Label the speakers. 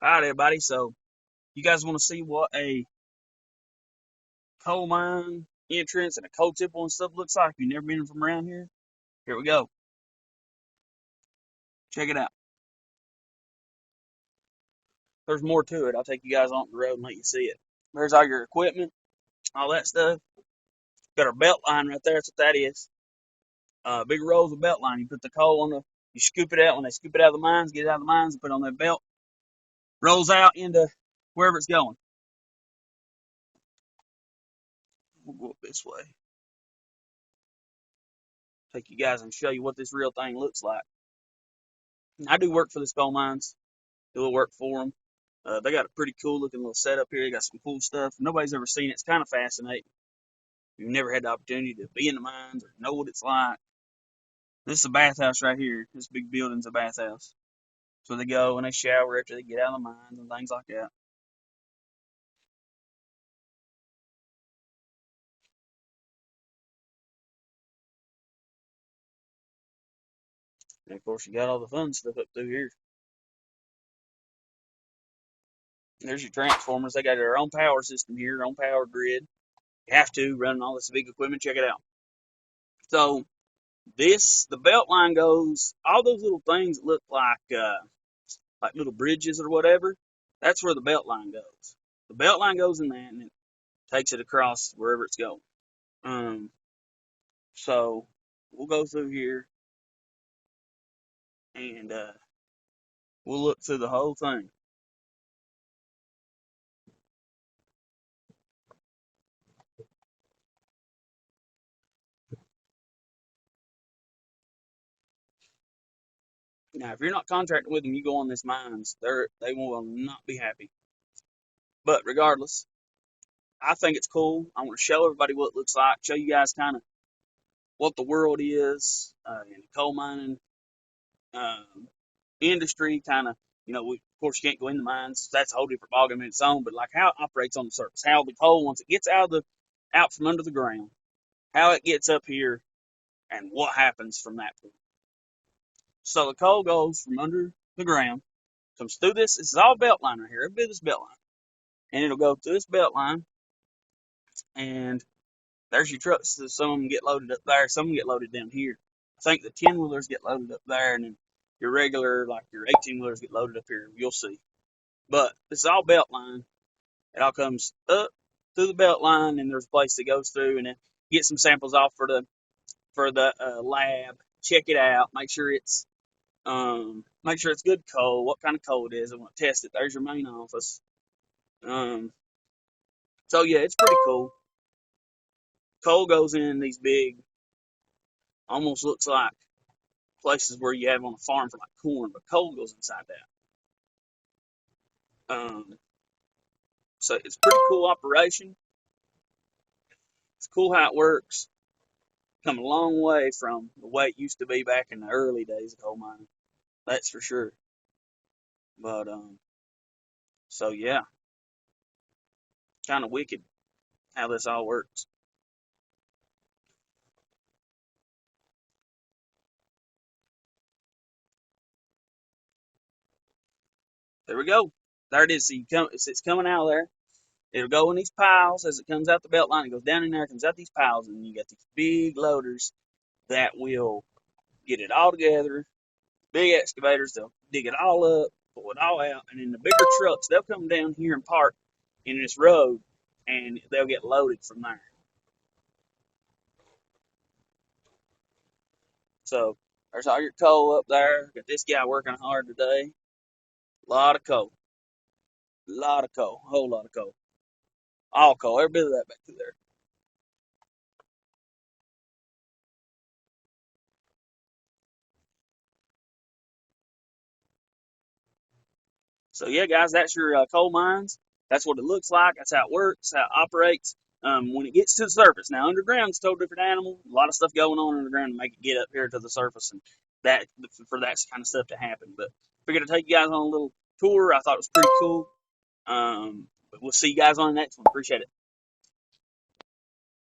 Speaker 1: Alright, everybody. So, you guys want to see what a coal mine entrance and a coal tipple and stuff looks like? If you've never been from around here, here we go. Check it out. There's more to it. I'll take you guys on the road and let you see it. There's all your equipment, all that stuff. Got our belt line right there. That's what that is. Big rolls of belt line. You put the coal on you scoop it out. When they scoop it out of the mines, get it out of the mines, and put it on that belt. Rolls out into wherever it's going. We'll go up this way. Take you guys and show you what this real thing looks like. I do work for the coal mines. Do a little work for them. They got a pretty cool looking little setup here. They got some cool stuff. Nobody's ever seen it. It's kind of fascinating. You've never had the opportunity to be in the mines or know what it's like. This is a bathhouse right here. This big building's a bathhouse. So they go and they shower after they get out of the mines and things like that. And of course, you got all the fun stuff up through here. There's your transformers. They got their own power system here, their own power grid. You have to run all this big equipment. Check it out. So the belt line goes, all those little things that look like little bridges or whatever. That's where the belt line goes. The belt line goes in that and it takes it across wherever it's going. So we'll go through here and we'll look through the whole thing. Now, if you're not contracting with them, you go on these mines, they will not be happy. But regardless, I think it's cool. I want to show everybody what it looks like, show you guys kind of what the world is in the coal mining industry. Kind of, of course, you can't go in the mines. That's a whole different ballgame in its own. But like how it operates on the surface, how the coal once it gets out from under the ground, how it gets up here, and what happens from that point. So the coal goes from under the ground, comes through this. This is all belt line right here. Every bit of this belt line, and it'll go through this belt line, and there's your trucks. So some of them get loaded up there. Some of them get loaded down here. I think the 10-wheelers get loaded up there, and then your regular, like your 18-wheelers, get loaded up here. You'll see. But this is all belt line. It all comes up through the belt line, and there's a place that goes through, and then get some samples off for the lab. Check it out. Make sure it's good coal. What kind of coal it is. I want to test it. There's your main office. So yeah, it's pretty cool. Coal goes in these big, almost looks like places where you have on a farm for like corn, but coal goes inside that. So it's a pretty cool operation. It's cool how it works. Come a long way from the way it used to be back in the early days of coal mining. That's for sure. But so yeah, kind of wicked how this all works. There we go. There it is. So it's coming out of there. It'll go in these piles as it comes out the belt line. It goes down in there, comes out these piles, and you got these big loaders that will get it all together. Big excavators, they'll dig it all up, pull it all out, and then the bigger trucks, they'll come down here and park in this road, and they'll get loaded from there. So there's all your coal up there. Got this guy working hard today. A lot of coal. A lot of coal. A whole lot of coal. All coal. Every bit of that back through there. So yeah, guys, that's your coal mines. That's what it looks like. That's how it works. How it operates. When it gets to the surface, now underground it's a totally different animal. A lot of stuff going on underground to make it get up here to the surface, and that for that kind of stuff to happen. But figured to take you guys on a little tour. I thought it was pretty cool. But we'll see you guys on the next one. Appreciate it.